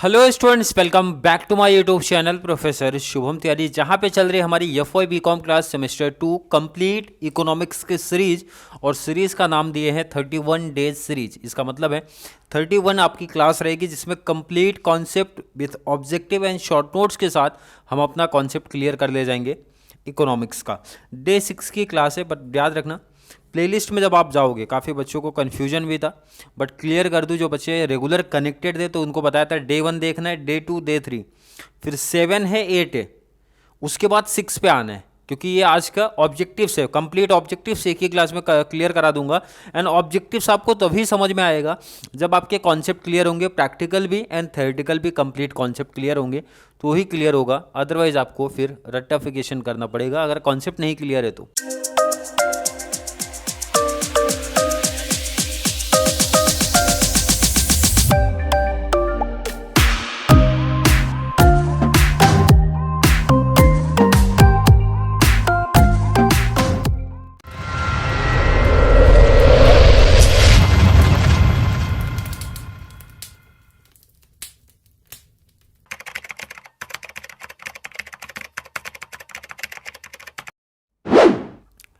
Hello students, welcome back to my YouTube channel professor Shubham Tiwari, जहाँ पे चल रही है हमारी FY BCom class semester 2 complete economics की सीरीज। और सीरीज़ का नाम दिए हैं 31 डेज सीरीज। इसका मतलब है 31 आपकी क्लास रहेगी जिसमें complete concept with objective and short notes के साथ हम अपना कॉन्सेप्ट क्लियर कर ले जाएंगे इकोनॉमिक्स का। डे 6 की क्लास है, बट याद रखना प्लेलिस्ट में जब आप जाओगे, काफ़ी बच्चों को कन्फ्यूजन भी था, बट क्लियर कर दूँ। जो बच्चे रेगुलर कनेक्टेड थे तो उनको बताया था डे 1 देखना है, डे 2, डे 3, फिर 7 है, 8 है, उसके बाद 6 पे आना है। क्योंकि ये आज का ऑब्जेक्टिव्स है, कंप्लीट ऑब्जेक्टिव्स एक ही क्लास में क्लियर करा दूंगा। एंड ऑब्जेक्टिव्स आपको तभी समझ में आएगा जब आपके कॉन्सेप्ट क्लियर होंगे, प्रैक्टिकल भी एंड थ्योरेटिकल भी कंप्लीट कॉन्सेप्ट क्लियर होंगे तो ही क्लियर होगा। अदरवाइज आपको फिर रट्टाफिकेशन करना पड़ेगा अगर कॉन्सेप्ट नहीं क्लियर है तो।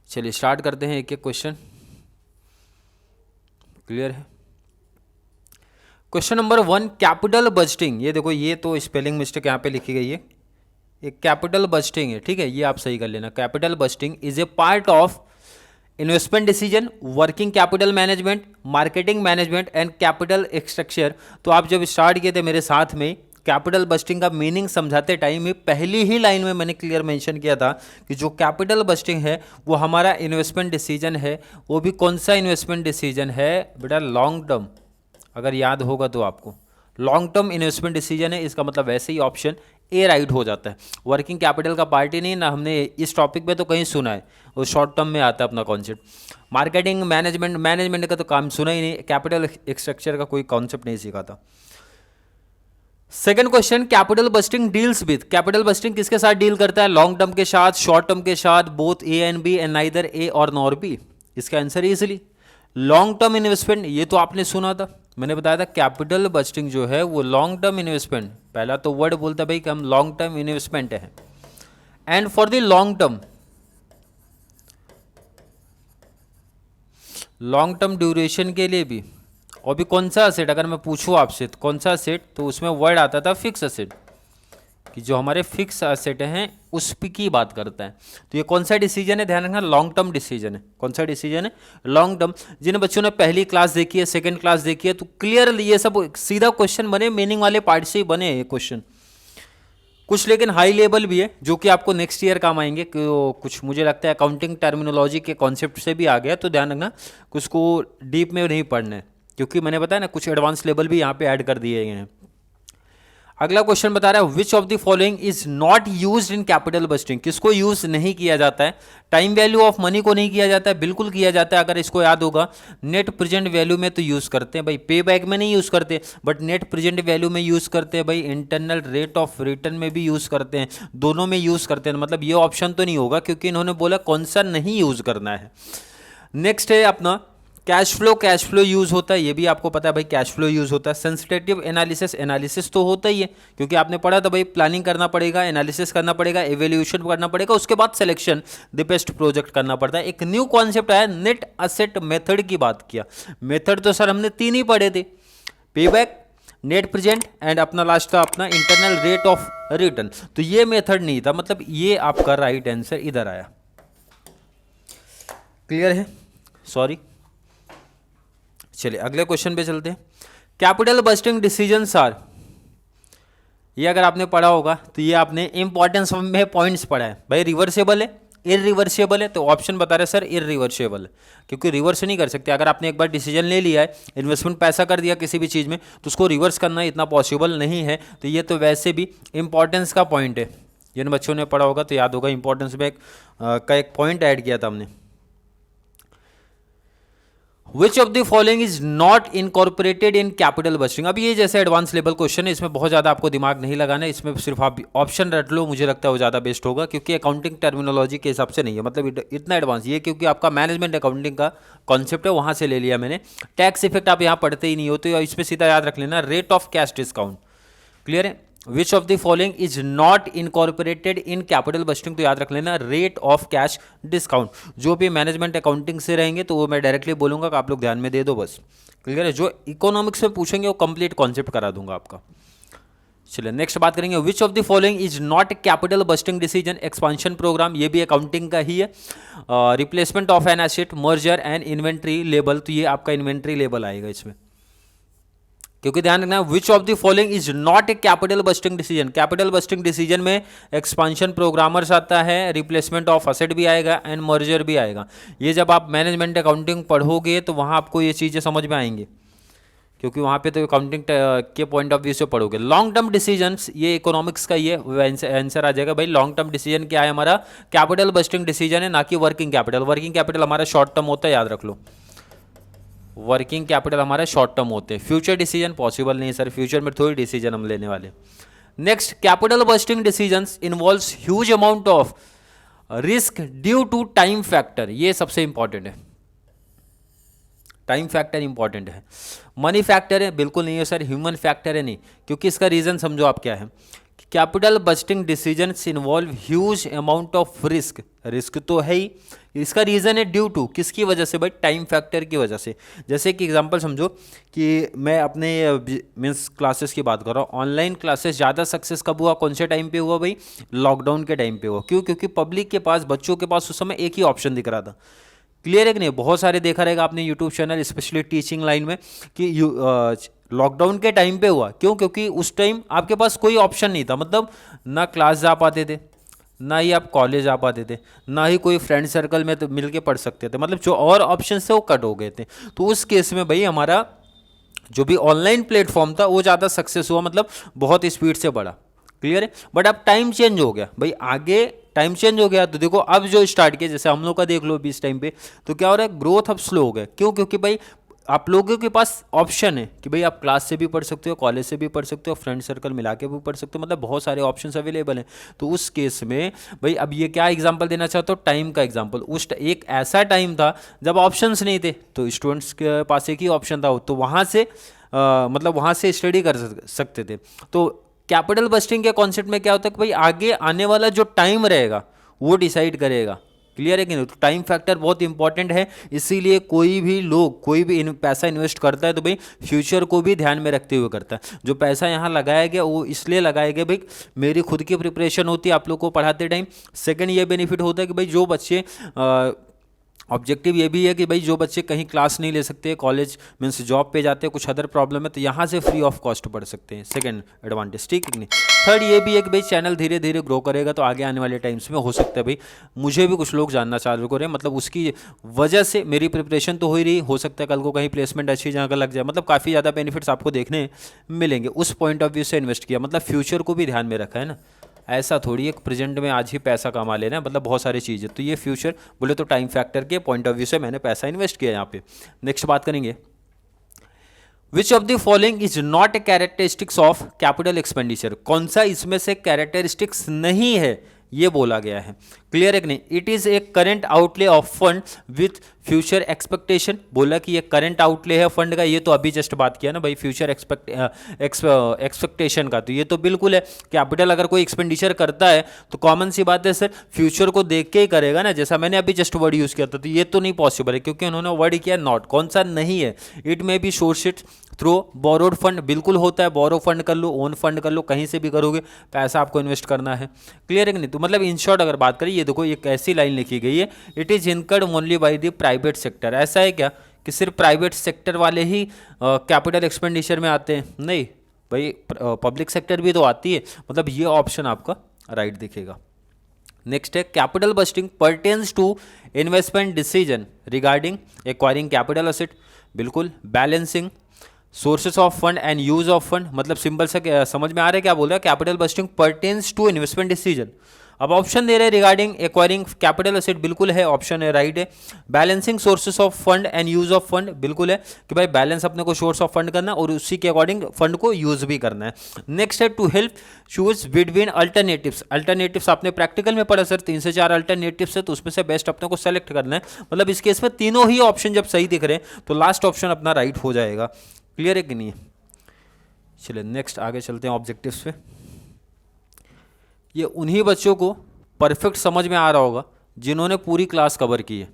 चलिए स्टार्ट करते हैं एक एक क्वेश्चन। क्लियर है? Question number 1, capital budgeting. ये देखो, ये तो स्पेलिंग मिस्टेक यहाँ पे लिखी गई है, एक कैपिटल बजटिंग है, ठीक है, ये आप सही कर लेना। Capital budgeting is a part of investment decision, working capital management, marketing management and capital structure. तो आप जब स्टार्ट किए थे मेरे साथ में, कैपिटल बस्टिंग का मीनिंग समझाते टाइम में पहली ही लाइन में मैंने क्लियर मेंशन किया था कि जो कैपिटल बस्टिंग है वो हमारा इन्वेस्टमेंट डिसीजन है। वो भी कौन सा इन्वेस्टमेंट डिसीजन है बेटा? Long term. अगर याद होगा तो आपको लॉन्ग टर्म इन्वेस्टमेंट डिसीजन है। इसका मतलब वैसे ही ऑप्शन ए राइट हो जाता है। वर्किंग कैपिटल का पार्ट ही नहीं ना, हमने इस टॉपिक पे तो कहीं सुना है, वो शॉर्ट टर्म में आता है अपना कॉन्सेप्ट। मार्केटिंग मैनेजमेंट का तो काम सुना ही नहीं, कैपिटल स्ट्रक्चर का कोई कॉन्सेप्ट नहीं सीखा था। Second question, capital budgeting deals with. Capital budgeting किसके साथ डील करता है? लॉन्ग टर्म के साथ, शॉर्ट टर्म के साथ, both A and B and neither A और नॉर बी। इसका answer easily long term investment. ये तो आपने सुना था, मैंने बताया था कैपिटल बस्टिंग जो है वो लॉन्ग टर्म इन्वेस्टमेंट, पहला तो वर्ड बोलता है भाई कि हम लॉन्ग टर्म इन्वेस्टमेंट है। And for the long term duration के लिए भी। और भी कौन सा असेट, अगर मैं पूछूँ आपसे तो कौन सा असेट, तो उसमें वर्ड आता था फिक्स असेट, कि जो हमारे फिक्स असेट हैं उस पे की बात करता है। तो ये कौन सा डिसीजन है? ध्यान रखना, लॉन्ग टर्म डिसीजन है। कौन सा डिसीजन है? Long term. जिन बच्चों ने पहली क्लास देखी है, सेकंड क्लास देखी है, तो क्लियर ये सब सीधा क्वेश्चन बने, मीनिंग वाले पार्ट से ही बने ये क्वेश्चन। कुछ लेकिन हाई लेवल भी है जो कि आपको नेक्स्ट ईयर काम आएंगे। कुछ मुझे लगता है अकाउंटिंग टर्मिनोलॉजी के कॉन्सेप्ट से भी आ गया, तो ध्यान रखना कुछ को डीप में नहीं पढ़ना है, क्योंकि मैंने बताया ना कुछ एडवांस लेवल भी यहाँ पे ऐड कर दिए गए हैं। अगला क्वेश्चन बता रहा है which of the following is not used in capital bursting. किसको यूज नहीं किया जाता है? टाइम वैल्यू ऑफ मनी को नहीं किया जाता है, बिल्कुल किया जाता है। अगर इसको याद होगा, नेट प्रेजेंट वैल्यू में तो यूज करते हैं भाई, पे बैक में नहीं यूज करते, बट नेट प्रेजेंट वैल्यू में यूज करते हैं भाई, इंटरनल रेट ऑफ रिटर्न में भी यूज करते हैं, दोनों में यूज करते हैं। मतलब ये ऑप्शन तो नहीं होगा, क्योंकि इन्होंने बोला कौन सा नहीं यूज करना है। नेक्स्ट है अपना कैश फ्लो यूज होता है, ये भी आपको पता है भाई, कैश फ्लो यूज होता है। सेंसिटिव एनालिसिस तो होता ही है, क्योंकि आपने पढ़ा था भाई, प्लानिंग करना पड़ेगा, एनालिसिस करना पड़ेगा, एवेल्यूशन करना पड़ेगा, उसके बाद सिलेक्शन द बेस्ट प्रोजेक्ट करना पड़ता है। एक न्यू कॉन्सेप्ट आया, नेट असेट मेथड की बात किया। मेथड तो सर हमने 3 ही पढ़े थे, पेबैक, नेट प्रेजेंट एंड अपना लास्ट था अपना इंटरनल रेट ऑफ रिटर्न। तो ये मेथड नहीं था, मतलब ये आपका राइट आंसर इधर आया। क्लियर है? सॉरी, चलिए अगले क्वेश्चन पे चलते हैं। कैपिटल बस्टिंग डिसीजंस आर, ये अगर आपने पढ़ा होगा तो ये आपने इंपॉर्टेंस में पॉइंट्स पढ़ा है भाई। रिवर्सेबल है, इरिवर्सेबल है, तो ऑप्शन बता रहे सर इरिवर्सेबल है, क्योंकि रिवर्स नहीं कर सकते। अगर आपने एक बार डिसीजन ले लिया है, इन्वेस्टमेंट पैसा कर दिया किसी भी चीज़ में, तो उसको रिवर्स करना इतना पॉसिबल नहीं है। तो ये तो वैसे भी इंपॉर्टेंस का पॉइंट है, जिन बच्चों ने पढ़ा होगा तो याद होगा, इंपॉर्टेंस में का एक पॉइंट ऐड किया था हमने। विच of the following is not incorporated in capital bursting. अब ये जैसे एडवांस लेवल क्वेश्चन है, इसमें बहुत ज़्यादा आपको दिमाग नहीं लगाना है, इसमें सिर्फ आप ऑप्शन रट लो, मुझे लगता है वो ज़्यादा बेस्ट होगा, क्योंकि अकाउंटिंग टर्मिनोलॉजी के हिसाब से नहीं है, मतलब इतना एडवांस ये, क्योंकि आपका मैनेजमेंट अकाउंटिंग का कॉन्सेप्ट है, वहाँ से ले लिया मैंने। टैक्स इफेक्ट आप यहाँ पढ़ते ही नहीं हो, तो इसमें सीधा याद रख लेना rate of cash discount. Clear है? Which of the following is not incorporated in capital budgeting, तो याद रख लेना रेट ऑफ कैश डिस्काउंट। जो भी मैनेजमेंट अकाउंटिंग से रहेंगे तो वो मैं डायरेक्टली बोलूंगा कि आप लोग ध्यान में दे दो बस। क्लियर है? जो इकोनॉमिक्स में पूछेंगे वो कंप्लीट कॉन्सेप्ट करा दूंगा आपका। चलिए नेक्स्ट बात करेंगे, which of the following is not capital budgeting decision, expansion program, ये भी अकाउंटिंग का ही है। Replacement of an asset, merger and inventory लेबल, तो ये आपका इन्वेंट्री लेबल आएगा इसमें, क्योंकि ध्यान रखना विच of the following is not a capital budgeting decision. Capital budgeting decision में एक्सपांशन प्रोग्रामर्स आता है, रिप्लेसमेंट ऑफ असेट भी आएगा एंड मर्जर भी आएगा। ये जब आप मैनेजमेंट अकाउंटिंग पढ़ोगे तो वहाँ आपको ये चीज़ें समझ में आएंगी, क्योंकि वहाँ पे तो अकाउंटिंग के पॉइंट ऑफ व्यू से पढ़ोगे। लॉन्ग टर्म डिसीजंस, ये इकोनॉमिक्स का ये आंसर आ जाएगा भाई। लॉन्ग टर्म डिसीजन क्या है हमारा? कैपिटल बस्टिंग डिसीजन है, ना कि वर्किंग कैपिटल। वर्किंग कैपिटल हमारा शॉर्ट टर्म होता है, याद रख लो। वर्किंग कैपिटल हमारे शॉर्ट टर्म होते हैं। फ्यूचर डिसीजन पॉसिबल नहीं है सर, फ्यूचर में थोड़ी डिसीजन हम लेने वाले। Next, capital budgeting decisions involves huge amount of risk due to time factor, ये सबसे इंपॉर्टेंट है। टाइम फैक्टर इंपॉर्टेंट है। मनी फैक्टर है बिल्कुल नहीं है सर, ह्यूमन फैक्टर है नहीं, क्योंकि इसका रीजन समझो आप क्या है। Capital budgeting decisions involve huge amount of risk, risk तो है ही, इसका रीज़न है ड्यू टू, किसकी वजह से भाई? टाइम फैक्टर की वजह से। जैसे कि एग्जांपल समझो कि मैं अपने मीन्स क्लासेस की बात कर रहा हूँ। ऑनलाइन क्लासेस ज़्यादा सक्सेस कब हुआ, कौन से टाइम पे हुआ भाई? लॉकडाउन के टाइम पे हुआ। क्यों? क्योंकि पब्लिक के पास, बच्चों के पास उस समय एक ही ऑप्शन दिख रहा था। क्लियर है कि नहीं? बहुत सारे देखा रहेगा आपने YouTube channel, specially teaching line में, कि लॉकडाउन के टाइम पे हुआ। क्यों? क्योंकि उस टाइम आपके पास कोई ऑप्शन नहीं था, मतलब ना क्लास जा पाते थे, ना ही आप कॉलेज आ पाते थे, ना ही कोई फ्रेंड सर्कल में तो मिल के पढ़ सकते थे, मतलब जो और ऑप्शन थे वो कट हो गए थे। तो उस केस में भाई हमारा जो भी ऑनलाइन प्लेटफॉर्म था वो ज़्यादा सक्सेस हुआ, मतलब बहुत स्पीड से बढ़ा। क्लियर है? बट अब टाइम चेंज हो गया भाई, आगे टाइम चेंज हो गया, तो देखो अब जो स्टार्ट किया, जैसे हम लोग का देख लो बीस टाइम पे, तो क्या हो रहा है? ग्रोथ अब स्लो हो गया। क्यों? क्योंकि भाई आप लोगों के पास ऑप्शन है कि भाई आप क्लास से भी पढ़ सकते हो, कॉलेज से भी पढ़ सकते हो, फ्रेंड सर्कल मिला के भी पढ़ सकते हो, मतलब बहुत सारे ऑप्शंस अवेलेबल हैं। तो उस केस में भाई अब ये क्या एग्जांपल देना चाहता हूँ? टाइम का एग्जांपल। उस एक ऐसा टाइम था जब ऑप्शंस नहीं थे, तो स्टूडेंट्स के पास एक ही ऑप्शन था, तो वहाँ से मतलब वहाँ से स्टडी कर सकते थे। तो कैपिटल बस्टिंग के कॉन्सेप्ट में क्या होता है कि भाई आगे आने वाला जो टाइम रहेगा वो डिसाइड करेगा। क्लियर है कि नहीं? तो टाइम फैक्टर बहुत इंपॉर्टेंट है, इसीलिए कोई भी लोग कोई भी पैसा इन्वेस्ट करता है तो भाई फ्यूचर को भी ध्यान में रखते हुए करता है। जो पैसा यहाँ लगाया गया वो इसलिए लगाया गया भाई मेरी खुद की प्रिपरेशन होती है आप लोग को पढ़ाते टाइम। सेकंड ये बेनिफिट होता है कि भाई जो बच्चे ऑब्जेक्टिव ये भी है कि भाई जो बच्चे कहीं क्लास नहीं ले सकते, कॉलेज मीन्स जॉब पे जाते हैं, कुछ अदर प्रॉब्लम है, तो यहाँ से फ्री ऑफ कॉस्ट पढ़ सकते हैं। सेकंड एडवांटेज, ठीक है कि नहीं? थर्ड ये भी है कि भाई चैनल धीरे धीरे ग्रो करेगा, तो आगे आने वाले टाइम्स में हो सकता है भाई मुझे भी कुछ लोग जानना चालू करें, मतलब उसकी वजह से मेरी प्रिपरेशन तो हो ही रही, हो सकता है कल को कहीं प्लेसमेंट अच्छी जगह लग जाए, मतलब काफ़ी ज़्यादा बेनिफिट्स आपको देखने मिलेंगे। उस पॉइंट ऑफ व्यू से इन्वेस्ट किया, मतलब फ्यूचर को भी ध्यान में रखा है ना, ऐसा थोड़ी एक प्रेजेंट में आज ही पैसा कमा लेना है, मतलब बहुत सारी चीज़ें। तो ये फ्यूचर बोले तो टाइम फैक्टर के पॉइंट ऑफ व्यू से मैंने पैसा इन्वेस्ट किया यहाँ पे। नेक्स्ट बात करेंगे, which of the following is not a characteristics of capital expenditure, कौन सा इसमें से कैरेक्टरिस्टिक्स नहीं है ये बोला गया है। क्लियर है कि नहीं? It is a current outlay of fund with future expectation, बोला कि ये करंट आउटले है फंड का, ये तो अभी जस्ट बात किया ना भाई फ्यूचर एक्सपेक्टेशन का, तो ये तो बिल्कुल है। कैपिटल अगर कोई एक्सपेंडिचर करता है तो कॉमन सी बात है सर फ्यूचर को देख के ही करेगा ना, जैसा मैंने अभी जस्ट वर्ड यूज़ किया था, तो ये तो नहीं पॉसिबल है क्योंकि उन्होंने वर्ड किया नॉट, कौन सा नहीं है। It may be source it through borrowed fund, बिल्कुल होता है, बोरो फंड कर लो, ओन फंड कर लो, कहीं से भी करोगे, पैसा आपको इन्वेस्ट करना है। क्लियर है कि नहीं? तो मतलब इन शॉर्ट अगर बात करें, ये देखो एक ऐसी लाइन लिखी गई है, it is incurred only by the private sector. ऐसा है क्या कि सिर्फ प्राइवेट सेक्टर वाले ही कैपिटल एक्सपेंडिचर में आते हैं? नहीं भाई, पब्लिक सेक्टर भी तो आती है, मतलब ये ऑप्शन आपका राइट दिखेगा। नेक्स्ट है, capital budgeting pertains to investment decision regarding acquiring capital asset, बिल्कुल। Balancing sources of fund and use of fund, मतलब सिंपल से समझ में आ रहा है क्या बोल रहा है? Capital budgeting pertains to investment decision. अब ऑप्शन दे रहे हैं रिगार्डिंग एक्वायरिंग कैपिटल एसेट, बिल्कुल है, ऑप्शन है राइट है। Balancing sources of fund and use of fund, बिल्कुल है कि भाई बैलेंस अपने को सोर्स ऑफ फंड करना और उसी के अकॉर्डिंग फंड को यूज भी करना है। नेक्स्ट है to help choose between alternatives. Alternatives आपने प्रैक्टिकल में पढ़ा सर, 3 से 4 अल्टरनेटिव्स है, तो उसमें से बेस्ट अपने को सेलेक्ट करना है। मतलब इस केस में तीनों ही ऑप्शन जब सही दिख रहे हैं तो लास्ट ऑप्शन अपना राइट हो जाएगा। क्लियर है कि नहीं? चलिए नेक्स्ट आगे चलते हैं ऑब्जेक्टिव्स पे। ये उन्हीं बच्चों को परफेक्ट समझ में आ रहा होगा जिन्होंने पूरी क्लास कवर की है।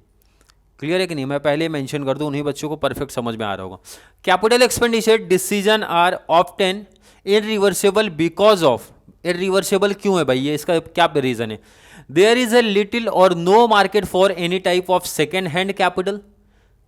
क्लियर है कि नहीं, मैं पहले मेंशन कर दूं, उन्हीं बच्चों को परफेक्ट समझ में आ रहा होगा। Capital expenditure decision are often irreversible because of, irreversible क्यों है भाई, ये इसका क्या रीजन है? There is a little or no market for any type of second hand capital.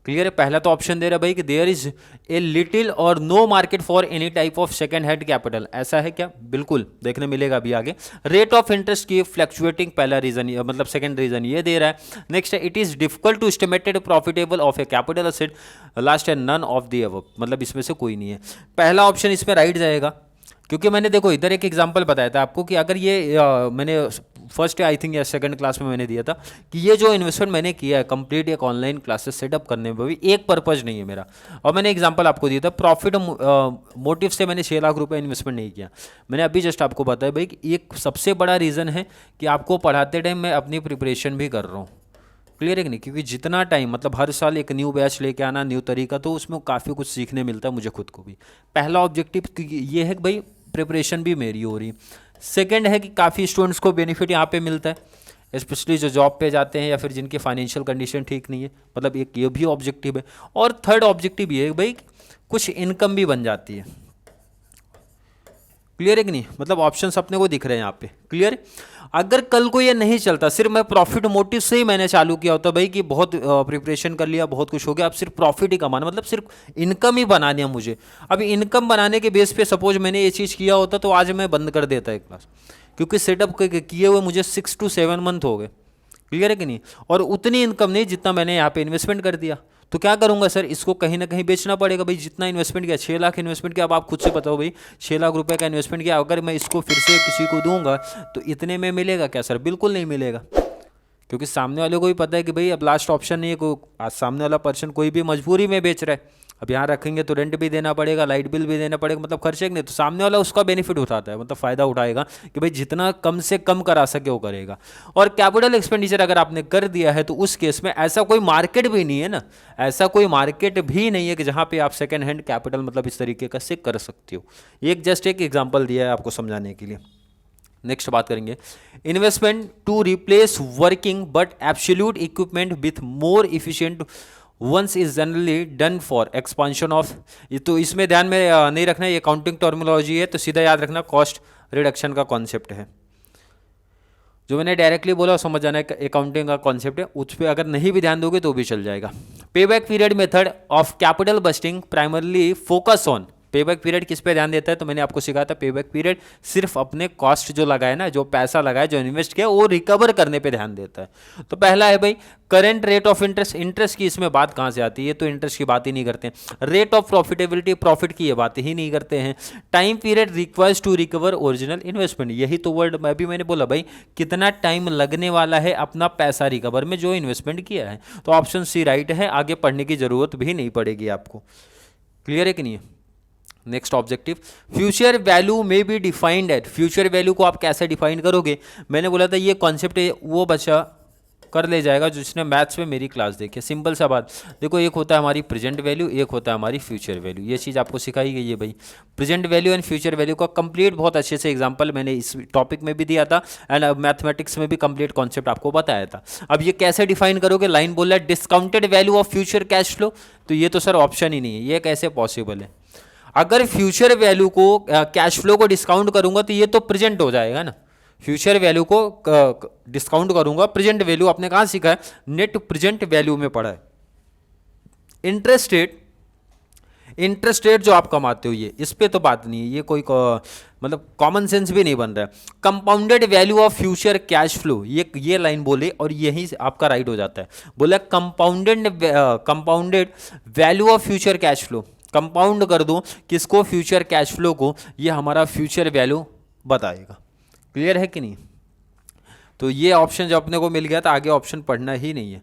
Clear है, पहला तो ऑप्शन दे रहा है भाई कि there is a little or no market for any type of second hand capital. ऐसा है क्या? बिल्कुल देखने मिलेगा अभी आगे। रेट ऑफ इंटरेस्ट की फ्लक्चुएटिंग, पहला रीजन मतलब सेकंड रीजन ये दे रहा है। नेक्स्ट है it is difficult to estimated profitable of a capital asset. Last है नन ऑफ द अबव, मतलब इसमें से कोई नहीं है। पहला ऑप्शन इसमें राइट जाएगा, क्योंकि मैंने देखो इधर एक एग्जांपल बताया था आपको कि अगर ये मैंने फर्स्ट आई थिंक या सेकंड क्लास में मैंने दिया था कि ये जो इन्वेस्टमेंट मैंने किया है कंप्लीट एक ऑनलाइन क्लासेस सेटअप करने में भी एक पर्पज़ नहीं है मेरा। और मैंने एग्जांपल आपको दिया था प्रॉफिट मोटिव से मैंने 6 लाख रुपए इन्वेस्टमेंट नहीं किया। मैंने अभी जस्ट आपको बताया भाई कि एक सबसे बड़ा रीज़न है कि आपको पढ़ाते टाइम मैं अपनी प्रिपरेशन भी कर रहा हूँ। क्लियर है कि नहीं, क्योंकि जितना टाइम मतलब हर साल एक न्यू बैच लेके आना, न्यू तरीका, तो उसमें काफ़ी कुछ सीखने मिलता है मुझे खुद को भी। पहला ऑब्जेक्टिव ये है कि भाई प्रिपरेशन भी मेरी हो रही। सेकंड है कि काफ़ी स्टूडेंट्स को बेनिफिट यहाँ पे मिलता है, स्पेशली जो जॉब पे जाते हैं या फिर जिनकी फाइनेंशियल कंडीशन ठीक नहीं है, मतलब एक ये भी ऑब्जेक्टिव है। और थर्ड ऑब्जेक्टिव ये है भाई कुछ इनकम भी बन जाती है। क्लियर है कि नहीं, मतलब ऑप्शंस अपने को दिख रहे हैं यहाँ पे। क्लियर, अगर कल को ये नहीं चलता, सिर्फ मैं प्रॉफिट मोटिव से ही मैंने चालू किया होता भाई कि बहुत प्रिपरेशन कर लिया, बहुत कुछ हो गया, अब सिर्फ प्रॉफिट ही कमाना, मतलब सिर्फ इनकम ही बनानी है मुझे। अब इनकम बनाने के बेस पे सपोज मैंने ये चीज़ किया होता तो आज मैं बंद कर देता एक क्लास, क्योंकि सेटअप किए हुए मुझे 6 to 7 मंथ हो गए। क्लियर है कि नहीं, और उतनी इनकम नहीं जितना मैंने यहाँ पे इन्वेस्टमेंट कर दिया। तो क्या करूंगा सर, इसको कहीं ना कहीं बेचना पड़ेगा भाई। जितना इन्वेस्टमेंट किया, 6 लाख इन्वेस्टमेंट किया, अब आप खुद से बताओ भाई 6 लाख रुपए का इन्वेस्टमेंट किया, अगर मैं इसको फिर से किसी को दूंगा तो इतने में मिलेगा क्या सर? बिल्कुल नहीं मिलेगा, क्योंकि सामने वाले को भी पता है कि भाई अब लास्ट ऑप्शन नहीं है, को आज सामने वाला पर्सन कोई भी मजबूरी में बेच रहा है। अब यहाँ रखेंगे तो रेंट भी देना पड़ेगा, लाइट बिल भी देना पड़ेगा, मतलब खर्चे नहीं, तो सामने वाला उसका बेनिफिट उठाता है, मतलब फ़ायदा उठाएगा कि भाई जितना कम से कम करा सके वो करेगा। और कैपिटल एक्सपेंडिचर अगर आपने कर दिया है तो उस केस में ऐसा कोई मार्केट भी नहीं है ना, ऐसा कोई मार्केट भी नहीं है कि जहाँ पे आप सेकेंड हैंड कैपिटल मतलब इस तरीके का से कर सकते हो। एक जस्ट एक एग्जाम्पल दिया है आपको समझाने के लिए। नेक्स्ट बात करेंगे investment to replace working but absolute equipment with more efficient ones is generally done for expansion of. तो इसमें ध्यान में नहीं रखना, ये अकाउंटिंग टर्मिनोलॉजी है, तो सीधा याद रखना कॉस्ट रिडक्शन का कॉन्सेप्ट है। जो मैंने डायरेक्टली बोला समझ जाना है अकाउंटिंग का कॉन्सेप्ट है, उस पर अगर नहीं भी ध्यान दोगे तो भी चल जाएगा। पे back period method of capital bursting primarily focus on, पे बैक पीरियड किस पे ध्यान देता है? तो मैंने आपको सिखाया था पे बैक पीरियड सिर्फ अपने कॉस्ट जो लगाए ना, जो पैसा लगाया, जो इन्वेस्ट किया, वो रिकवर करने पे ध्यान देता है। तो पहला है भाई current rate of interest. Interest की इसमें बात कहाँ से आती है? तो इंटरेस्ट की बात ही नहीं करते हैं। रेट ऑफ प्रॉफिटेबिलिटी, प्रॉफिट की ये बात ही नहीं करते हैं। Time period requires to recover original investment, यही तो वर्ड मैं भी मैंने बोला भाई कितना टाइम लगने वाला है अपना पैसा रिकवर में जो इन्वेस्टमेंट किया है। तो ऑप्शन सी राइट है, आगे पढ़ने की जरूरत भी नहीं पड़ेगी आपको। क्लियर है कि नहीं? Next objective future value may be defined at, future value को आप कैसे डिफाइन करोगे? मैंने बोला था ये कॉन्सेप्ट वो बच्चा कर ले जाएगा जिसने मैथ्स में मेरी क्लास देखी। सिंपल सा बात, देखो एक होता है हमारी प्रेजेंट वैल्यू, एक होता है हमारी फ्यूचर वैल्यू। ये चीज़ आपको सिखाई गई है भाई। Present value and future value का कंप्लीट बहुत अच्छे से एग्जांपल मैंने इस टॉपिक में भी दिया था एंड मैथमेटिक्स में भी कंप्लीट कॉन्सेप्ट आपको बताया था। अब ये कैसे डिफाइन करोगे? लाइन बोल रहा है discounted value of future cash flow, तो ये तो सर ऑप्शन ही नहीं है, ये कैसे पॉसिबल है? अगर फ्यूचर वैल्यू को कैश फ्लो को डिस्काउंट करूंगा तो ये तो प्रेजेंट हो जाएगा ना। फ्यूचर वैल्यू को डिस्काउंट करूंगा, प्रेजेंट वैल्यू आपने कहाँ सीखा है? नेट प्रेजेंट वैल्यू में पढ़ा है। इंटरेस्ट रेट जो आप कमाते हो ये, इस पे तो बात नहीं है, ये कोई मतलब कॉमन सेंस भी नहीं बन रहा है। Compounded value of future cash flow, ये लाइन बोले और यही आपका राइट हो जाता है। बोला compounded value of future cash flow, compound कर दो किसको? फ्यूचर कैश फ्लो को, ये हमारा फ्यूचर वैल्यू बताएगा। क्लियर है कि नहीं? तो ये ऑप्शन जो अपने को मिल गया था, आगे ऑप्शन पढ़ना ही नहीं है।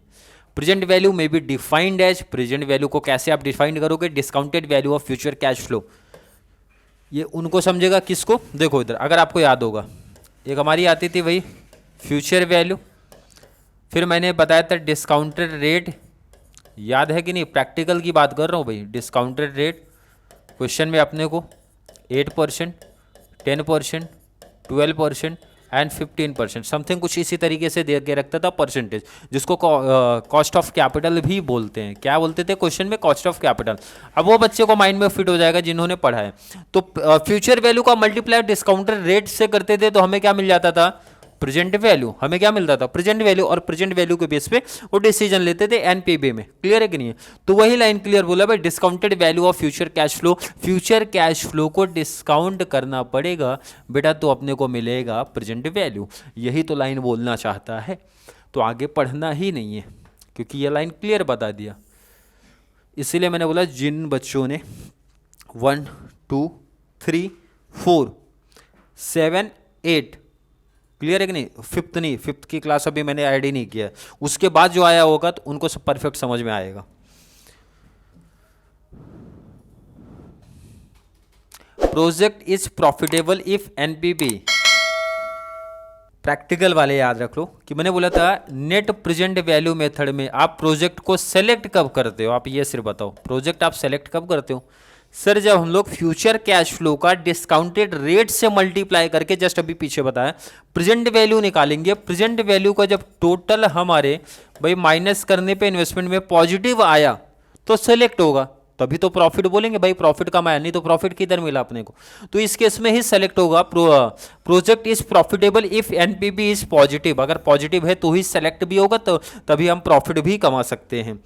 Present value may be defined as, present value को कैसे आप डिफाइन करोगे? Discounted value of future cash flow. ये उनको समझेगा किसको? देखो इधर अगर आपको याद होगा, एक हमारी आती थी वही फ्यूचर वैल्यू, फिर मैंने बताया था डिस्काउंटेड रेट, याद है कि नहीं? प्रैक्टिकल की बात कर रहा हूँ भाई। डिस्काउंटेड रेट क्वेश्चन में अपने को 8%, 10%, 12% एंड 15%, समथिंग कुछ इसी तरीके से दे के रखता था परसेंटेज, जिसको कॉस्ट ऑफ कैपिटल भी बोलते हैं। क्या बोलते थे क्वेश्चन में? Cost of capital. अब वो बच्चे को माइंड में फिट हो जाएगा जिन्होंने पढ़ा है। तो फ्यूचर वैल्यू का मल्टीप्लाई डिस्काउंटेड रेट से करते थे तो हमें क्या मिल जाता था? Present value. हमें क्या मिलता था? Present value. और प्रेजेंट वैल्यू के बेस पे वो डिसीजन लेते थे एनपीवी में। क्लियर है कि नहीं है? तो वही लाइन क्लियर बोला भाई, discounted value of future cash flow. Future cash flow को डिस्काउंट करना पड़ेगा बेटा तो अपने को मिलेगा प्रेजेंट वैल्यू। यही तो लाइन बोलना चाहता है। तो आगे पढ़ना ही नहीं है क्योंकि ये लाइन क्लियर बता दिया। इसीलिए मैंने बोला जिन बच्चों ने 1 2 3 4 7 8, क्लियर है कि नहीं? फिफ्थ नहीं, फिफ्थ की क्लास अभी मैंने ऐड ही नहीं किया, उसके बाद जो आया होगा तो उनको सब परफेक्ट समझ में आएगा। Project is profitable if NPV. Practical वाले याद रख लो कि मैंने बोला था नेट प्रेजेंट वैल्यू मेथड में आप प्रोजेक्ट को सेलेक्ट कब करते हो? आप ये सिर्फ बताओ, प्रोजेक्ट आप सेलेक्ट कब करते हो? सर जब हम लोग फ्यूचर कैश फ्लो का डिस्काउंटेड रेट से मल्टीप्लाई करके, जस्ट अभी पीछे बताया, प्रेजेंट वैल्यू निकालेंगे। प्रेजेंट वैल्यू का जब टोटल हमारे भाई माइनस करने पे इन्वेस्टमेंट में पॉजिटिव आया तो सेलेक्ट होगा, तभी तो प्रॉफिट बोलेंगे भाई, प्रॉफिट कमाया, नहीं तो प्रॉफिट किधर मिला अपने को? तो इस केस में ही सेलेक्ट होगा project is profitable if NPV is positive. अगर पॉजिटिव है तो ही सेलेक्ट भी होगा, तो तभी हम प्रॉफिट भी कमा सकते हैं।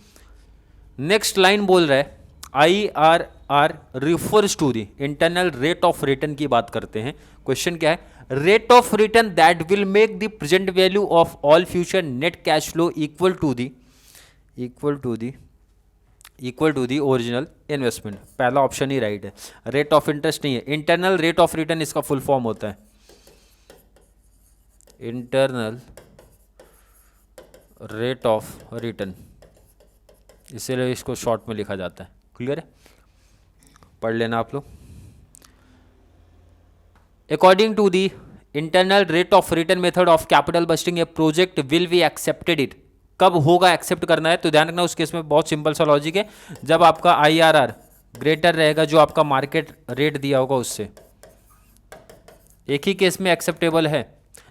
नेक्स्ट लाइन बोल रहा है IRR refers to the internal rate of return की बात करते हैं। क्वेश्चन क्या है? Rate of return that will make the present value of all future net cash flow equal to the original investment. पहला ऑप्शन ही राइट है, rate of interest नहीं है। इंटरनल रेट ऑफ रिटर्न इसका फुल फॉर्म होता है internal rate of return, इसीलिए इसको शॉर्ट में लिखा जाता है। क्लियर है? पढ़ लेना आप लोग। According to the internal rate of return method of capital budgeting a project will be accepted it. कब होगा एक्सेप्ट करना है? तो ध्यान रखना उस केस में बहुत सिंपल सा लॉजिक है, जब आपका IRR ग्रेटर रहेगा जो आपका मार्केट रेट दिया होगा उससे। एक ही केस में एक्सेप्टेबल है,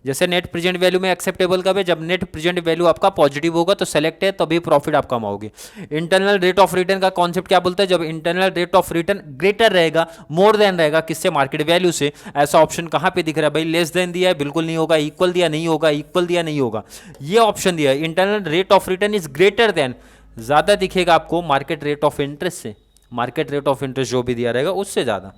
जैसे नेट प्रेजेंट वैल्यू में एक्सेप्टेबल कब है? जब नेट प्रेजेंट वैल्यू आपका पॉजिटिव होगा तो सेलेक्ट है, तभी प्रॉफिट आप कमाओगे। इंटरनल रेट ऑफ रिटर्न का कॉन्सेप्ट क्या बोलता है? जब internal rate of return greater रहेगा, मोर देन रहेगा, किससे? मार्केट वैल्यू से। ऐसा ऑप्शन कहां पे दिख रहा है भाई? लेस देन दिया है, बिल्कुल नहीं होगा। इक्वल दिया नहीं होगा, इक्वल दिया नहीं होगा। ये ऑप्शन दिया है internal rate of return is greater than, ज्यादा दिखेगा आपको मार्केट रेट ऑफ इंटरेस्ट से। मार्केट रेट ऑफ इंटरेस्ट जो भी दिया रहेगा उससे ज्यादा।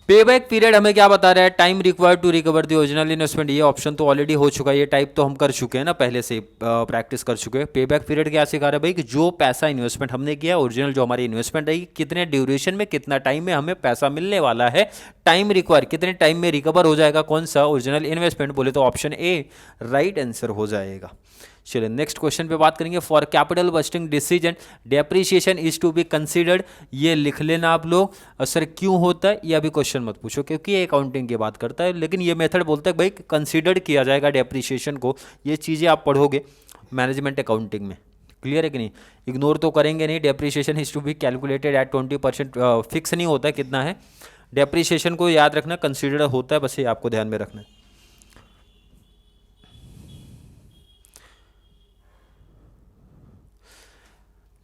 पेबैक पीरियड हमें क्या बता रहा है? Time required to recover the original investment. ये ऑप्शन तो ऑलरेडी हो चुका है, ये टाइप तो हम कर चुके हैं ना, पहले से प्रैक्टिस कर चुके हैं। पेबैक पीरियड क्या सिखा रहा है भाई? कि जो पैसा इन्वेस्टमेंट हमने किया, ओरिजिनल जो हमारी इन्वेस्टमेंट रहेगी, कितने ड्यूरेशन में, कितना टाइम में हमें पैसा मिलने वाला है। टाइम रिक्वायर, कितने टाइम में रिकवर हो जाएगा कौन सा? Original investment. बोले तो ऑप्शन ए राइट आंसर हो जाएगा। चलिए नेक्स्ट क्वेश्चन पे बात करेंगे। For capital budgeting decision depreciation is to be considered. ये लिख लेना आप लोग। सर क्यों होता है ये अभी क्वेश्चन मत पूछो क्योंकि ये अकाउंटिंग की बात करता है, लेकिन ये मेथड बोलता है भाई कंसीडर्ड किया जाएगा डेप्रिसिएशन को। ये चीज़ें आप पढ़ोगे मैनेजमेंट अकाउंटिंग में। क्लियर है कि नहीं? इग्नोर तो करेंगे नहीं। Depreciation is to be calculated at 20%, fix नहीं होता है कितना है। डेप्रिसिएशन को याद रखना, कंसीडर्ड होता है, बस ये आपको ध्यान में रखना है।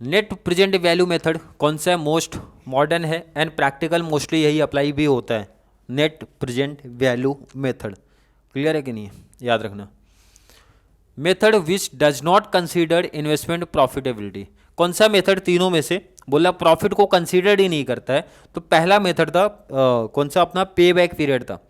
नेट प्रेजेंट वैल्यू मेथड कौन सा है? मोस्ट मॉडर्न है एंड प्रैक्टिकल, मोस्टली यही अप्लाई भी होता है। Net present value method clear है कि नहीं है? याद रखना। Method which does not consider investment profitability. कौन सा मेथड तीनों में से बोला प्रॉफिट को कंसीडर ही नहीं करता है? तो पहला मेथड था कौन सा? अपना पे बैक पीरियड था।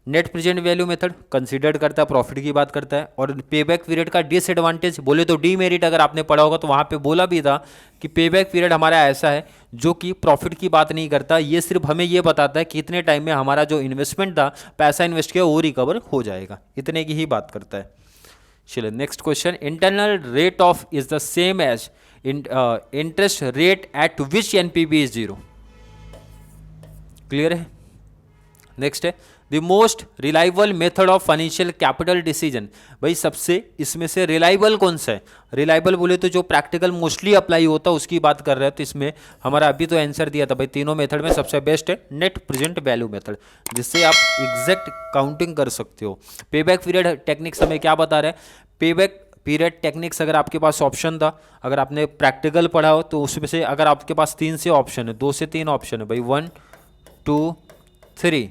Net present value method consider करता है, प्रॉफिट की बात करता है। और पेबैक पीरियड का डिसएडवांटेज बोले तो डीमेरिट, अगर आपने पढ़ा होगा तो वहाँ पे बोला भी था कि पेबैक पीरियड हमारा ऐसा है जो कि प्रॉफिट की बात नहीं करता, ये सिर्फ हमें ये बताता है कि इतने टाइम में हमारा जो इन्वेस्टमेंट था, पैसा इन्वेस्ट किया, वो रिकवर हो जाएगा, इतने की ही बात करता है। चलिए next question. Internal rate of is the same as interest rate at which NPV is zero. Clear है? नेक्स्ट है the most reliable method of financial capital decision. भाई सबसे इसमें से रिलायबल कौन सा है? रिलायबल बोले तो जो प्रैक्टिकल मोस्टली अप्लाई होता है उसकी बात कर रहे हैं। तो इसमें हमारा अभी तो आंसर दिया था भाई, तीनों मेथड में सबसे बेस्ट है नेट प्रेजेंट वैल्यू मेथड, जिससे आप एग्जैक्ट काउंटिंग कर सकते हो। पेबैक पीरियड टेक्निक्स हमें क्या बता रहा है? पेबैक पीरियड टेक्निक्स अगर आपके पास ऑप्शन था, अगर आपने प्रैक्टिकल पढ़ा हो तो उसमें से अगर आपके पास 3 से ऑप्शन है, 2 से 3 ऑप्शन है भाई, 1 2 3,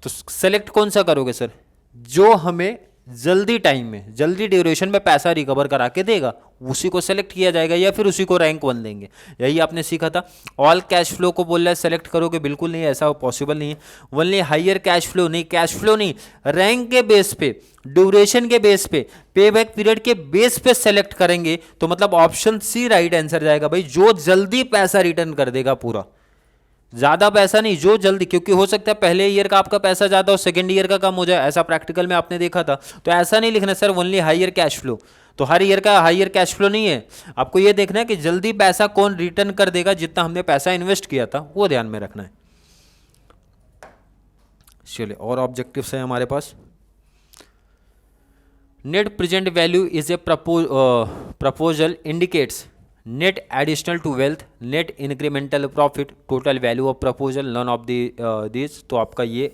तो सेलेक्ट कौन सा करोगे सर? जो हमें जल्दी टाइम में, जल्दी ड्यूरेशन में पैसा रिकवर करा के देगा, उसी को सेलेक्ट किया जाएगा या फिर उसी को रैंक 1 देंगे। यही आपने सीखा था। ऑल कैश फ्लो को बोल रहा है सेलेक्ट करोगे, बिल्कुल नहीं, ऐसा पॉसिबल नहीं है। ओनली हायर कैश फ्लो नहीं, कैश फ्लो नहीं, रैंक के बेस पे, ड्यूरेशन के बेस पे, पे बैक पीरियड के बेस पे सेलेक्ट करेंगे तो मतलब ऑप्शन सी राइट आंसर जाएगा भाई, जो जल्दी पैसा रिटर्न कर देगा पूरा। ज्यादा पैसा नहीं, जो जल्दी, क्योंकि हो सकता है पहले ईयर का आपका पैसा ज्यादा हो, सेकंड ईयर का कम हो जाए, ऐसा प्रैक्टिकल में आपने देखा था। तो ऐसा नहीं लिखना sir only higher cash flow, तो हर ईयर का हायर कैश फ्लो नहीं है। आपको ये देखना है कि जल्दी पैसा कौन रिटर्न कर देगा, जितना हमने पैसा इन्वेस्ट किया था वो ध्यान में रखना है। चलिए और ऑब्जेक्टिव्स है हमारे पास। Net present value is a proposal indicates net additional to wealth, net incremental profit, total value of proposal, none of this. तो आपका ये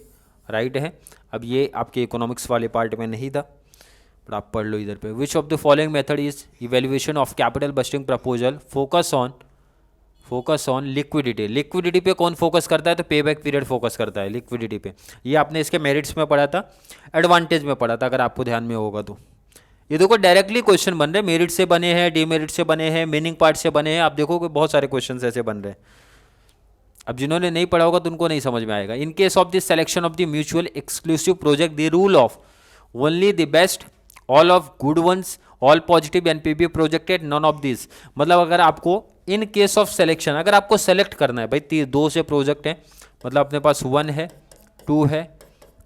राइट है। अब ये आपके इकोनॉमिक्स वाले पार्ट में नहीं था, पर आप पढ़ लो इधर पे। विच of the following method is evaluation of capital bursting proposal, focus on liquidity. Liquidity पे कौन फोकस करता है? तो पे बैक पीरियड फोकस करता है लिक्विडिटी पे। ये आपने इसके मेरिट्स में पढ़ा था, एडवांटेज में पढ़ा था, अगर आपको ध्यान में होगा तो। ये देखो डायरेक्टली क्वेश्चन बन रहे हैं, मेरिट से बने हैं, डीमेरिट से बने हैं, मीनिंग पार्ट से बने हैं। आप देखोगे बहुत सारे क्वेश्चन ऐसे बन रहे हैं। अब जिन्होंने नहीं पढ़ा होगा तो उनको नहीं समझ में आएगा। In case of the selection of the mutual exclusive project, the rule of only the best, all of good ones, all positive NPV projected, none of this. मतलब अगर आपको इन केस ऑफ सिलेक्शन, अगर आपको सेलेक्ट करना है भाई, 2 से project है, मतलब अपने पास 1 है, 2 है,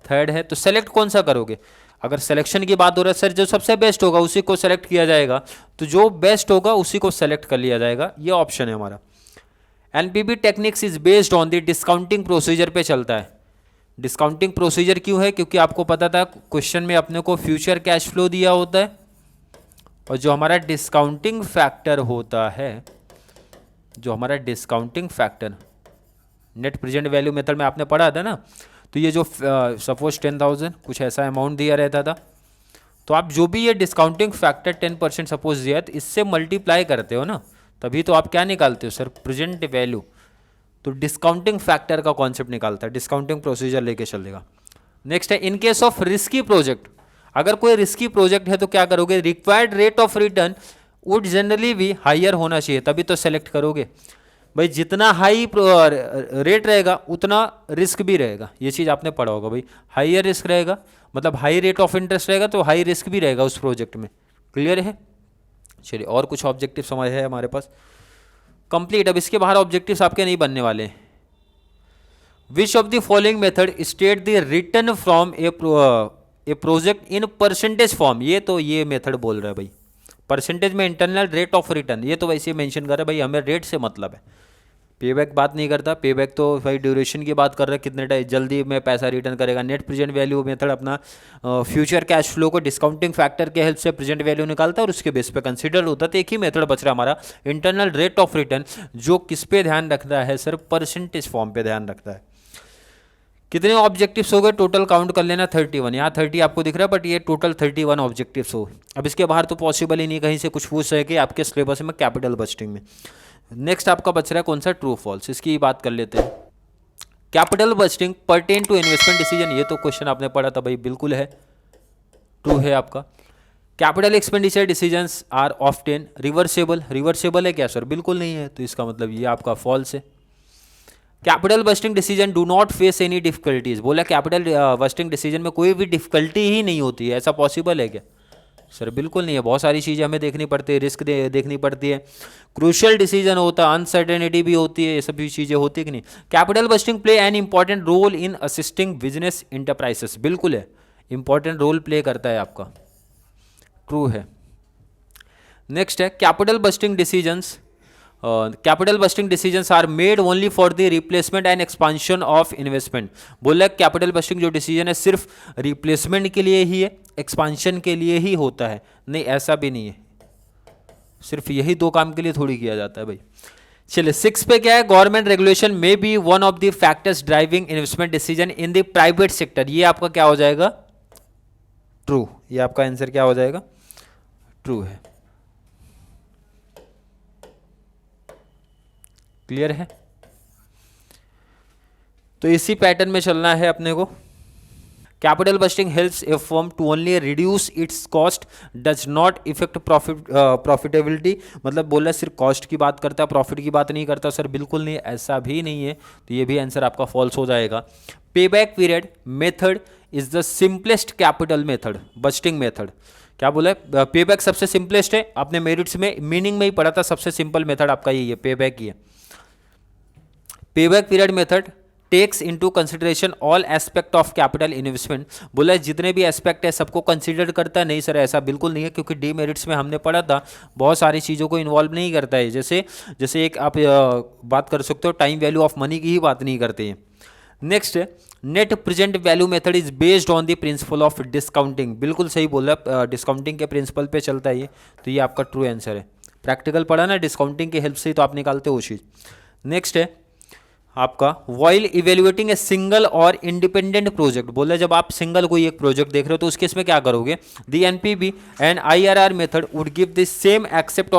3rd है, तो सेलेक्ट कौन सा करोगे? अगर सिलेक्शन की बात हो रहा है सर, जो सबसे बेस्ट होगा उसी को सेलेक्ट किया जाएगा, तो जो बेस्ट होगा उसी को सेलेक्ट कर लिया जाएगा। ये ऑप्शन है हमारा। NPB techniques is based on the discounting procedure पे चलता है। डिस्काउंटिंग प्रोसीजर क्यों है? क्योंकि आपको पता था क्वेश्चन में अपने को फ्यूचर कैश फ्लो दिया होता है, और जो हमारा डिस्काउंटिंग फैक्टर होता है, जो हमारा discounting factor net present value method में आपने पढ़ा था ना, तो ये जो सपोज 10,000 कुछ ऐसा अमाउंट दिया रहता था, तो आप जो भी ये डिस्काउंटिंग फैक्टर 10% सपोज दिया है, तो इससे मल्टीप्लाई करते हो ना, तभी तो आप क्या निकालते हो सर? Present value. तो डिस्काउंटिंग फैक्टर का कॉन्सेप्ट निकालता है, डिस्काउंटिंग प्रोसीजर लेके चलेगा। नेक्स्ट है इन केस ऑफ रिस्की प्रोजेक्ट, अगर कोई रिस्की प्रोजेक्ट है तो क्या करोगे? Required rate of return would generally भी हायर होना चाहिए, तभी तो सेलेक्ट करोगे भाई। जितना हाई रेट रहेगा उतना रिस्क भी रहेगा, ये चीज़ आपने पढ़ा होगा भाई। हाइयर रिस्क रहेगा मतलब हाई रेट ऑफ इंटरेस्ट रहेगा, तो हाई रिस्क भी रहेगा उस प्रोजेक्ट में। क्लियर है? चलिए और कुछ ऑब्जेक्टिव समझ है हमारे पास कंप्लीट। अब इसके बाहर ऑब्जेक्टिव्स आपके नहीं बनने वाले। विच of the following method state the return from A project in percentage form. ये मेथड बोल रहा है भाई, परसेंटेज में इंटरनल रेट ऑफ रिटर्न, ये तो वैसे मेंशन कर रहा है भाई, हमें रेट से मतलब है। पेबैक बात नहीं करता, पेबैक तो भाई ड्यूरेशन की बात कर रहा है, कितने टाइम जल्दी में पैसा रिटर्न करेगा। नेट प्रेजेंट वैल्यू मेथड अपना फ्यूचर कैश फ्लो को डिस्काउंटिंग फैक्टर के हेल्प से प्रेजेंट वैल्यू निकालता है और उसके बेस पे कंसीडर होता है। तो एक ही मेथड बच रहा है हमारा, इंटरनल रेट ऑफ रिटर्न, जो किस पे ध्यान रखता है सर? परसेंटेज फॉर्म पे ध्यान रखता है। कितने ऑब्जेक्टिव्स हो गए टोटल? काउंट कर लेना 31। यहाँ 30 आपको दिख रहा है, बट ये टोटल 31 ऑब्जेक्टिव्स हो। अब इसके बाहर तो पॉसिबल ही नहीं कहीं से कुछ पूछ सके आपके सिलेबस में कैपिटल बस्टिंग में। नेक्स्ट आपका बच रहा है कौन सा? True false. इसकी बात कर लेते हैं। Capital budgeting pertain to investment decision, ये तो क्वेश्चन आपने पढ़ा था भाई, बिल्कुल है, ट्रू है आपका। Capital expenditure decisions are often reversible, reversible है क्या सर? बिल्कुल नहीं है, तो इसका मतलब ये आपका फॉल्स है। Capital budgeting decision do not face any difficulties, बोला कैपिटल बस्टिंग डिसीजन में कोई भी डिफिकल्टी ही नहीं होती है, ऐसा पॉसिबल है क्या सर? बिल्कुल नहीं है, बहुत सारी चीज़ें हमें देखनी पड़ती है, रिस्क देखनी पड़ती है, क्रूशियल डिसीजन होता है, अनसर्टेनिटी भी होती है, ये सभी चीज़ें होती है कि नहीं। Capital budgeting play an important role in assisting business enterprises, बिल्कुल है, इंपॉर्टेंट रोल प्ले करता है आपका, ट्रू है। नेक्स्ट है capital budgeting decisions capital budgeting decisions are made only for the replacement and expansion of investment. बोला capital budgeting जो decision है सिर्फ रिप्लेसमेंट के लिए ही है, एक्सपांशन के लिए ही होता है? नहीं, ऐसा भी नहीं है, सिर्फ यही दो काम के लिए थोड़ी किया जाता है भाई। चलिए 6 पे क्या है, government regulation may be one of the factors driving investment decision in the private sector. ये आपका क्या हो जाएगा? ट्रू। ये आपका आंसर क्या हो जाएगा? ट्रू है। क्लियर है? तो इसी पैटर्न में चलना है अपने को। Capital budgeting helps a firm to only reduce its cost, does not effect profitability. मतलब बोला सिर्फ कॉस्ट की बात करता है, प्रॉफिट की बात नहीं करता। सर बिल्कुल नहीं, ऐसा भी नहीं है। तो ये भी आंसर आपका फॉल्स हो जाएगा। Payback period method is the simplest capital method budgeting method. क्या बोला है? पेबैक सबसे सिंपलेस्ट है। आपने मेरिट्स में मीनिंग में ही पढ़ा था, सबसे सिंपल मेथड आपका यही है, पेबैक ही है। Payback period method takes into consideration all aspect of capital investment. बोला जितने भी एस्पेक्ट है सबको कंसीडर करता है? नहीं सर, ऐसा बिल्कुल नहीं है, क्योंकि डी मेरिट्स में हमने पढ़ा था बहुत सारी चीज़ों को इन्वॉल्व नहीं करता है। जैसे एक आप बात कर सकते हो, टाइम वैल्यू ऑफ मनी की ही बात नहीं करते हैं। नेक्स्ट है net present value method is based on the principle of discounting. बिल्कुल सही बोला, डिस्काउंटिंग के प्रिंसिपल पे चलता है ये। तो ये आपका ट्रू आंसर है। प्रैक्टिकल पढ़ा ना, डिस्काउंटिंग की हेल्प से ही तो आप निकालते हो चीज़। नेक्स्ट है आपका व्हाइल इवेल्युएटिंग ए सिंगल और इंडिपेंडेंट प्रोजेक्ट। बोला जब आप सिंगल कोई एक प्रोजेक्ट देख रहे हो तो उसके इसमें क्या करोगे? The NPV and IRR method would give the same accept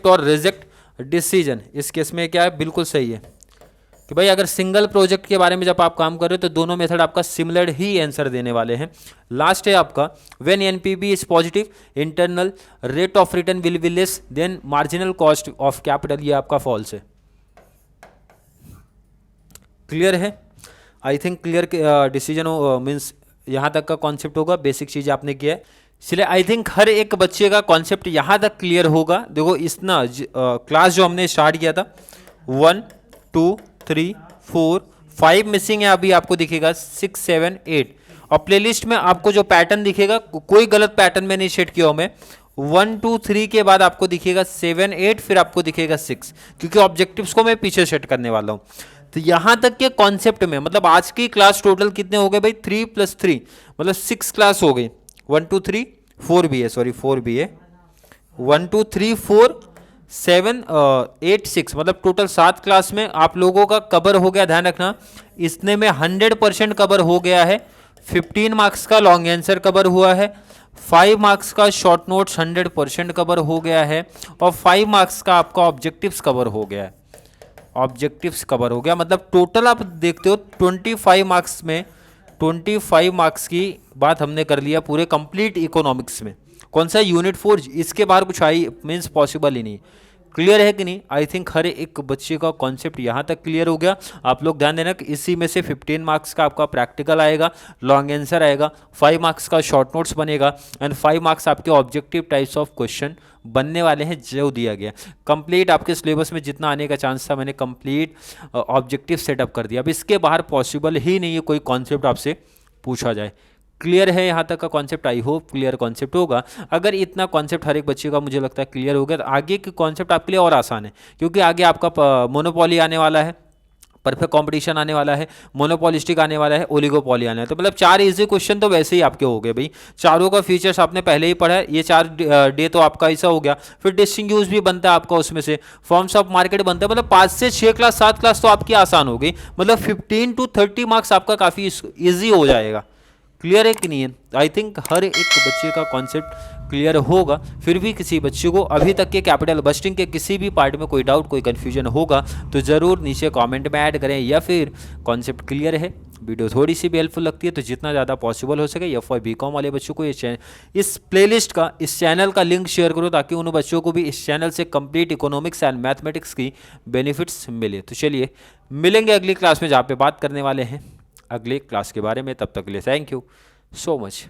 और रिजेक्ट डिसीजन। इस केस में क्या है? बिल्कुल सही है कि भाई अगर सिंगल प्रोजेक्ट के बारे में जब आप काम कर रहे हो तो दोनों मेथड आपका सिमिलर ही आंसर देने वाले हैं। लास्ट है आपका when NPB is positive internal rate of return will be less than marginal cost of capital. ये आपका फॉल्स है। क्लियर है? I think clear decision means यहाँ तक का कॉन्सेप्ट होगा, बेसिक चीज़ आपने किया है। इसलिए आई थिंक हर एक बच्चे का कॉन्सेप्ट यहाँ तक क्लियर होगा। देखो इस ना क्लास जो हमने स्टार्ट किया था 1 2 3 4 5 मिसिंग है, अभी आपको दिखेगा 6 7 8 और प्लेलिस्ट में आपको जो पैटर्न दिखेगा कोई गलत पैटर्न में नहीं सेट किया हूँ मैं। 1 2 3 के बाद आपको दिखेगा 7 8 फिर आपको दिखेगा 6, क्योंकि ऑब्जेक्टिव्स को मैं पीछे सेट करने वाला हूँ। तो यहाँ तक के कॉन्सेप्ट में मतलब आज की क्लास टोटल कितने हो गए भाई? 3 + 3 मतलब 6 क्लास हो गई। 1 2 3 4 भी है, सॉरी 4 भी है। 1 2 3 4 7 8 6 मतलब टोटल 7 क्लास में आप लोगों का कवर हो गया। ध्यान रखना इसने में 100% कवर हो गया है। 15 मार्क्स का लॉन्ग आंसर कवर हुआ है, 5 मार्क्स का शॉर्ट नोट्स 100% कवर हो गया है और 5 मार्क्स का आपका ऑब्जेक्टिव्स कवर हो गया है। ऑब्जेक्टिव्स कवर हो गया मतलब टोटल आप देखते हो 25 मार्क्स में 25 मार्क्स की बात हमने कर लिया पूरे कंप्लीट इकोनॉमिक्स में। कौन सा? यूनिट 4। इसके बाहर कुछ आई मीन्स पॉसिबल ही नहीं। क्लियर है कि नहीं? आई थिंक हर एक बच्चे का कॉन्सेप्ट यहाँ तक क्लियर हो गया। आप लोग ध्यान देना कि इसी में से 15 मार्क्स का आपका प्रैक्टिकल आएगा, लॉन्ग आंसर आएगा, 5 मार्क्स का शॉर्ट नोट्स बनेगा एंड 5 मार्क्स आपके ऑब्जेक्टिव टाइप्स ऑफ क्वेश्चन बनने वाले हैं जो दिया गया। कंप्लीट आपके सिलेबस में जितना आने का चांस था मैंने कंप्लीट ऑब्जेक्टिव सेटअप कर दिया। अब इसके बाहर पॉसिबल ही नहीं है कोई कॉन्सेप्ट आपसे पूछा जाए। क्लियर है यहाँ तक का concept? I hope clear concept होगा। अगर इतना कॉन्सेप्ट हर एक बच्चे का मुझे लगता है क्लियर हो गया तो आगे के कॉन्सेप्ट आपके लिए और आसान है, क्योंकि आगे आपका मोनोपॉली आने वाला है, परफेक्ट कंपटीशन आने वाला है, मोनोपॉलिस्टिक आने वाला है, ओलिगोपॉली आने वाला है। तो मतलब 4 इजी क्वेश्चन तो वैसे ही आपके हो गए भाई। चारों का फीचर्स आपने पहले ही पढ़ा है। ये 4 डे तो आपका ऐसा हो गया। फिर डिस्टिंग्विश भी बनता है आपका, उसमें से फॉर्म्स ऑफ मार्केट बनता है। मतलब 5 से 6 क्लास 7 क्लास तो आपकी आसान हो गई। मतलब 15 to 30 मार्क्स आपका काफ़ी ईजी हो जाएगा। क्लियर है कि नहीं है? आई थिंक हर एक बच्चे का कॉन्सेप्ट क्लियर होगा। फिर भी किसी बच्चे को अभी तक के कैपिटल बस्टिंग के किसी भी पार्ट में कोई डाउट कोई कन्फ्यूजन होगा तो ज़रूर नीचे कमेंट में ऐड करें, या फिर कॉन्सेप्ट क्लियर है, वीडियो थोड़ी सी भी हेल्पफुल लगती है तो जितना ज़्यादा पॉसिबल हो सके FY BCom वाले बच्चों को इस प्लेलिस्ट का, इस चैनल का लिंक शेयर करो ताकि उन बच्चों को भी इस चैनल से complete economics and mathematics key benefits मिले। तो चलिए मिलेंगे अगली क्लास में जहाँ पे बात करने वाले हैं अगले क्लास के बारे में। तब तक के लिए थैंक यू सो मच।